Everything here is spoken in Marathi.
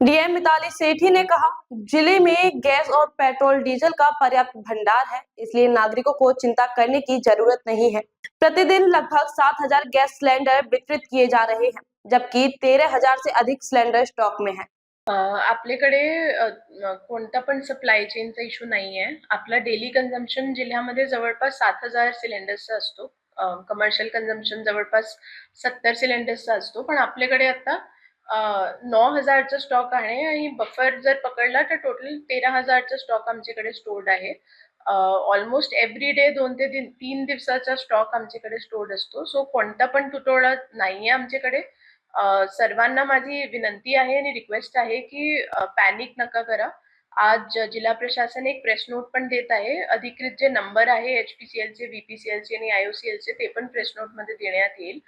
डीएम मिताली सेठी ने कहा, जिले में गैस और पेट्रोल डीजल का पर्याप्त भंडार है, इसलिए नागरिकों को चिंता करने की जरूरत नहीं है। प्रतिदिन लगभग 7,000 गैस सिलेंडर वितरित किए जा रहे हैं, जबकि 13,000 से अधिक सिलेंडर स्टॉक में है। आपल्याकडे कोणता पण सप्लाय चेनचा इश्यू नाहीये. आपला डेली कन्झम्पशन जिल्ह्यामध्ये जवळपास 7,000 सिलेंडर्सचा असतो. कमर्शियल कन्झम्पशन जवळपास 70 सिलेंडर्सचा असतो. पण आपल्याकडे आता 9,000चा स्टॉक आहे आणि बफर जर पकडला तर टोटल 13,000चा स्टॉक आमच्याकडे स्टोर्ड आहे. ऑलमोस्ट एव्हरी डे 2 ते 3 दिवसाचा स्टॉक आमच्याकडे स्टोर्ड असतो. सो कोणता पण तुटवडा नाहीये आमच्याकडे. सर्वांना माझी विनंती आहे आणि रिक्वेस्ट आहे की पॅनिक नका करा. आज जिल्हा प्रशासन एक प्रेस नोट पण देत आहे. अधिकृत जे नंबर आहे HPCLचे, VPCLचे आणि IOCLचे ते पण प्रेस नोट मध्ये देण्यात येईल.